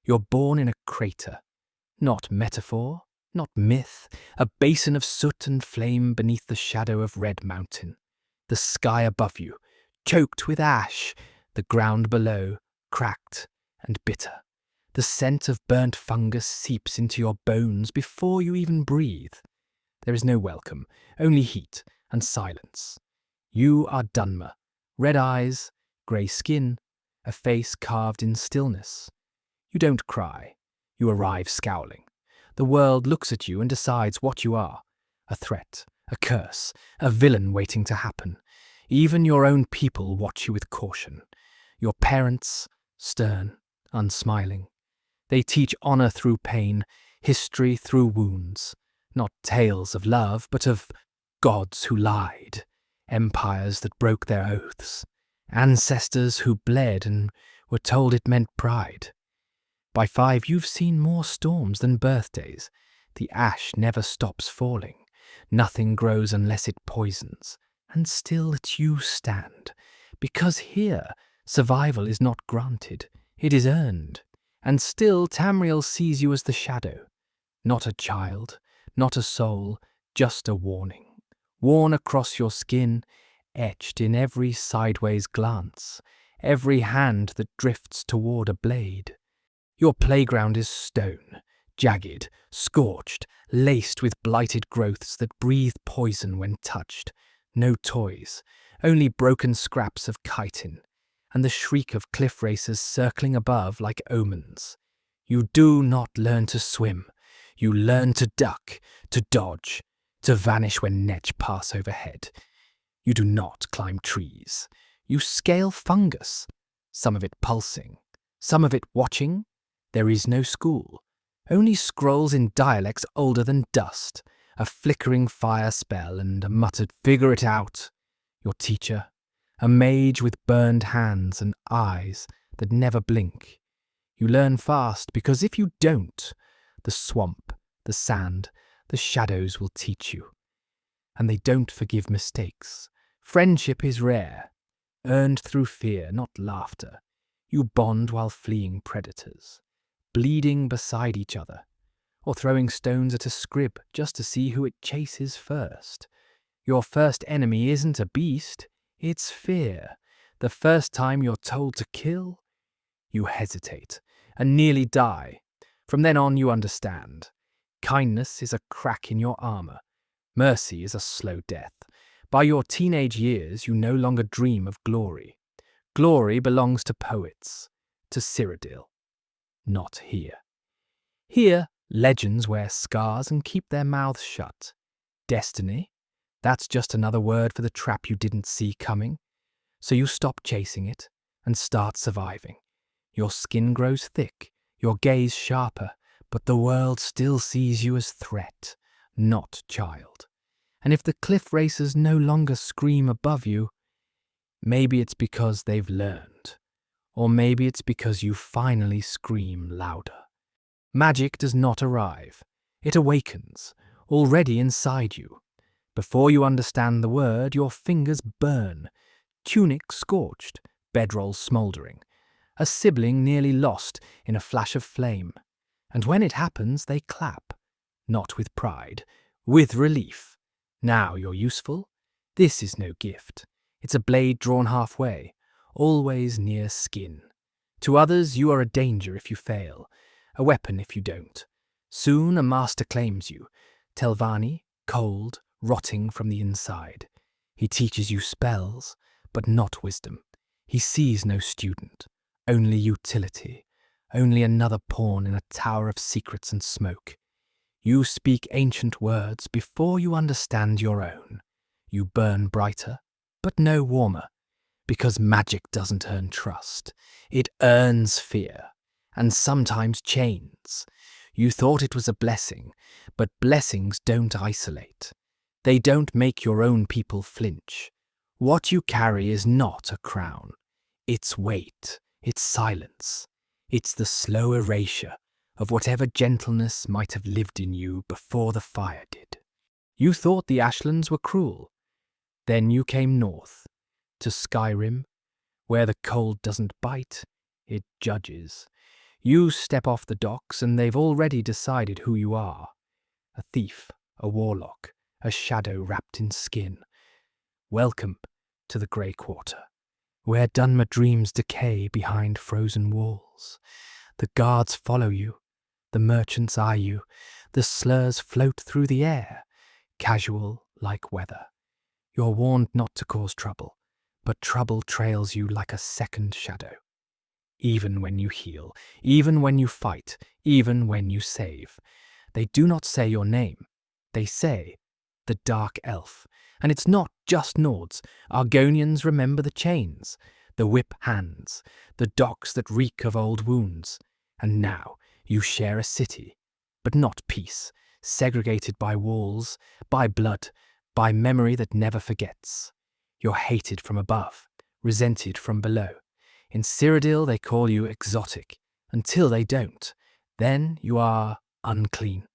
You're born in a crater, not metaphor, not myth, a basin of soot and flame beneath the shadow of Red Mountain. The sky above you, choked with ash, the ground below, cracked and bitter. The scent of burnt fungus seeps into your bones before you even breathe. There is no welcome, only heat and silence. You are Dunmer, red eyes, grey skin, a face carved in stillness. You don't cry. You arrive scowling. The world looks at you and decides what you are. A threat, a curse, a villain waiting to happen. Even your own people watch you with caution. Your parents, stern, unsmiling. They teach honor through pain, history through wounds. Not tales of love, but of gods who lied, empires that broke their oaths, ancestors who bled and were told it meant pride. By 5, you've seen more storms than birthdays. The ash never stops falling. Nothing grows unless it poisons. And still you stand. Because here, survival is not granted. It is earned. And still Tamriel sees you as the shadow. Not a child, not a soul, just a warning. Worn across your skin, etched in every sideways glance, every hand that drifts toward a blade. Your playground is stone, jagged, scorched, laced with blighted growths that breathe poison when touched. No toys, only broken scraps of chitin, and the shriek of cliff racers circling above like omens. You do not learn to swim. You learn to duck, to dodge, to vanish when netch pass overhead. You do not climb trees. You scale fungus, some of it pulsing, some of it watching. There is no school, only scrolls in dialects older than dust, a flickering fire spell and a muttered "figure it out." Your teacher, a mage with burned hands and eyes that never blink. You learn fast because if you don't, the swamp, the sand, the shadows will teach you. And they don't forgive mistakes. Friendship is rare, earned through fear, not laughter. You bond while fleeing predators, bleeding beside each other, or throwing stones at a scrib just to see who it chases first. Your first enemy isn't a beast, it's fear. The first time you're told to kill, you hesitate and nearly die. From then on you understand. Kindness is a crack in your armor. Mercy is a slow death. By your teenage years you no longer dream of glory. Glory belongs to poets, to Cyrodiil. Not here. Here, legends wear scars and keep their mouths shut. Destiny? That's just another word for the trap you didn't see coming. So you stop chasing it and start surviving. Your skin grows thick, your gaze sharper, but the world still sees you as threat, not child. And if the cliff racers no longer scream above you, maybe it's because they've learned. Or maybe it's because you finally scream louder. Magic does not arrive. It awakens, already inside you. Before you understand the word, your fingers burn. Tunic scorched, bedroll smouldering. A sibling nearly lost in a flash of flame. And when it happens, they clap. Not with pride, with relief. Now you're useful. This is no gift. It's a blade drawn halfway, always near skin. To others, you are a danger if you fail, a weapon if you don't. Soon a master claims you, Telvanni, cold, rotting from the inside. He teaches you spells, but not wisdom. He sees no student, only utility, only another pawn in a tower of secrets and smoke. You speak ancient words before you understand your own. You burn brighter, but no warmer, because magic doesn't earn trust. It earns fear, and sometimes chains. You thought it was a blessing, but blessings don't isolate. They don't make your own people flinch. What you carry is not a crown. It's weight, it's silence. It's the slow erasure of whatever gentleness might have lived in you before the fire did. You thought the Ashlands were cruel. Then you came north, to Skyrim, where the cold doesn't bite, it judges. You step off the docks and they've already decided who you are. A thief, a warlock, a shadow wrapped in skin. Welcome to the Grey Quarter, where Dunmer dreams decay behind frozen walls. The guards follow you, the merchants eye you, the slurs float through the air, casual like weather. You're warned not to cause trouble, but trouble trails you like a second shadow. Even when you heal, even when you fight, even when you save. They do not say your name. They say, the Dark Elf. And it's not just Nords. Argonians remember the chains, the whip hands, the docks that reek of old wounds. And now you share a city, but not peace, segregated by walls, by blood, by memory that never forgets. You're hated from above, resented from below. In Cyrodiil they call you exotic, until they don't. Then you are unclean,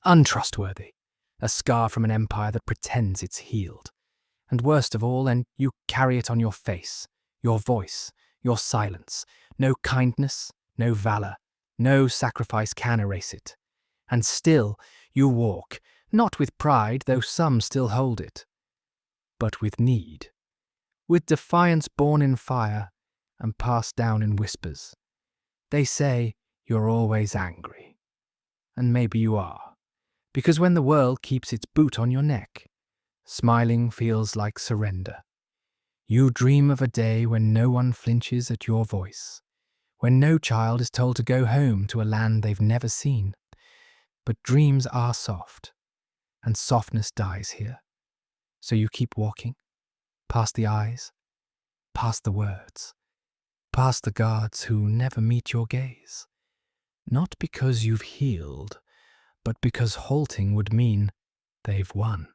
untrustworthy, a scar from an empire that pretends it's healed. And worst of all, and you carry it on your face, your voice, your silence. No kindness, no valor, no sacrifice can erase it. And still you walk, not with pride, though some still hold it, but with need, with defiance born in fire and passed down in whispers. They say you're always angry, and maybe you are, because when the world keeps its boot on your neck, smiling feels like surrender. You dream of a day when no one flinches at your voice, when no child is told to go home to a land they've never seen. But dreams are soft, and softness dies here. So you keep walking, past the eyes, past the words, past the guards who never meet your gaze. Not because you've healed, but because halting would mean they've won.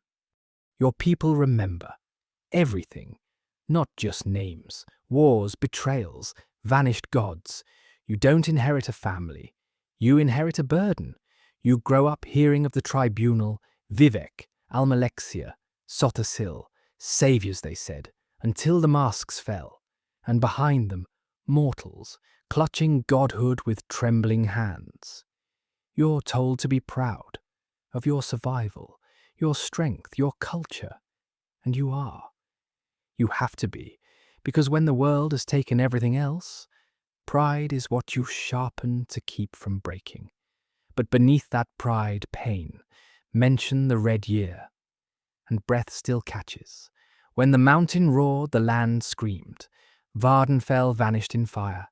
Your people remember everything, not just names, wars, betrayals, vanished gods. You don't inherit a family, you inherit a burden. You grow up hearing of the tribunal, Vivek, Almalexia, Sotasil, saviors, they said, until the masks fell, and behind them, mortals, clutching godhood with trembling hands. You're told to be proud of your survival, your strength, your culture, and you are. You have to be, because when the world has taken everything else, pride is what you sharpen to keep from breaking. But beneath that pride, pain. Mention the red year, and breath still catches. When the mountain roared, the land screamed. Vardenfell vanished in fire.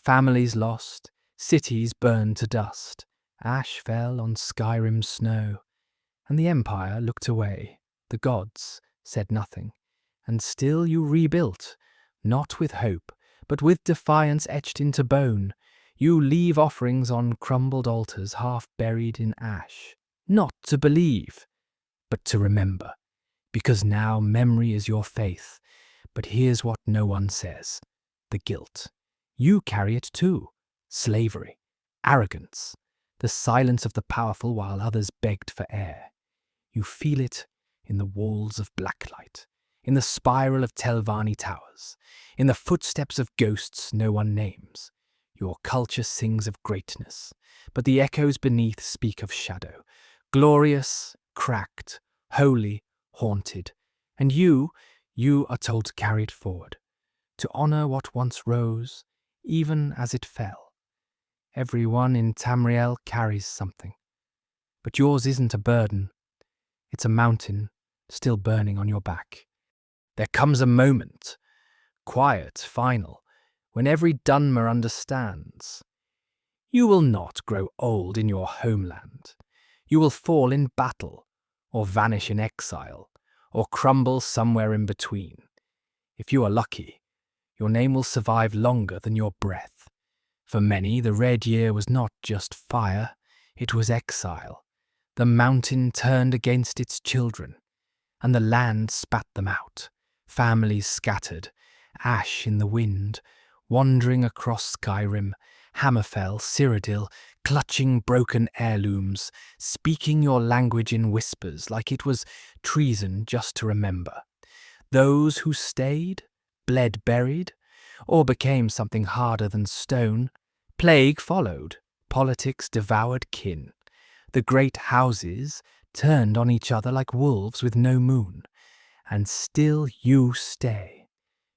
Families lost, cities burned to dust. Ash fell on Skyrim's snow, and the Empire looked away. The gods said nothing, and still you rebuilt, not with hope, but with defiance etched into bone. You leave offerings on crumbled altars half buried in ash, not to believe, but to remember, because now memory is your faith. But here's what no one says: the guilt. You carry it too. Slavery, arrogance, the silence of the powerful while others begged for air. You feel it in the walls of blacklight, in the spiral of Telvanni towers, in the footsteps of ghosts no one names. Your culture sings of greatness, but the echoes beneath speak of shadow, glorious, cracked, holy, haunted. And you are told to carry it forward, to honor what once rose, even as it fell. Everyone in Tamriel carries something, but yours isn't a burden. It's a mountain still burning on your back. There comes a moment, quiet, final, when every Dunmer understands. You will not grow old in your homeland. You will fall in battle, or vanish in exile, or crumble somewhere in between. If you are lucky, your name will survive longer than your breath. For many, the Red Year was not just fire, it was exile. The mountain turned against its children, and the land spat them out. Families scattered, ash in the wind, wandering across Skyrim, Hammerfell, Cyrodiil, clutching broken heirlooms, speaking your language in whispers like it was treason just to remember. Those who stayed, bled buried, or became something harder than stone, Plague followed, politics devoured kin. The great houses turned on each other like wolves with no moon. And still you stay,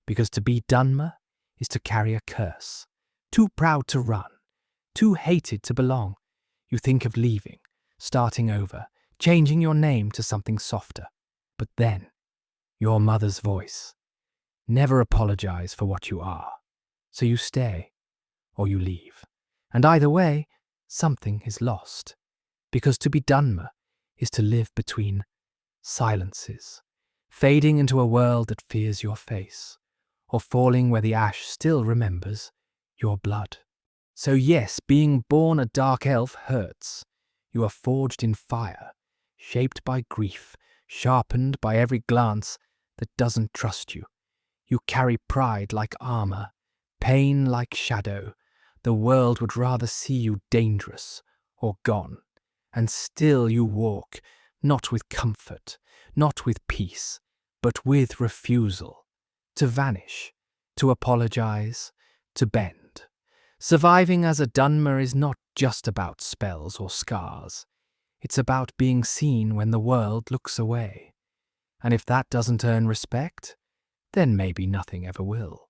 because to be Dunmer is to carry a curse. Too proud to run, too hated to belong. You think of leaving, starting over, changing your name to something softer. But then, your mother's voice. Never apologize for what you are. So you stay, or you leave. And either way, something is lost. Because to be Dunmer is to live between silences, fading into a world that fears your face, or falling where the ash still remembers your blood. So yes, being born a dark elf hurts. You are forged in fire, shaped by grief, sharpened by every glance that doesn't trust you. You carry pride like armor, pain like shadow. The world would rather see you dangerous or gone. And still you walk, not with comfort, not with peace, but with refusal. To vanish, to apologize, to bend. Surviving as a Dunmer is not just about spells or scars. It's about being seen when the world looks away. And if that doesn't earn respect, then maybe nothing ever will.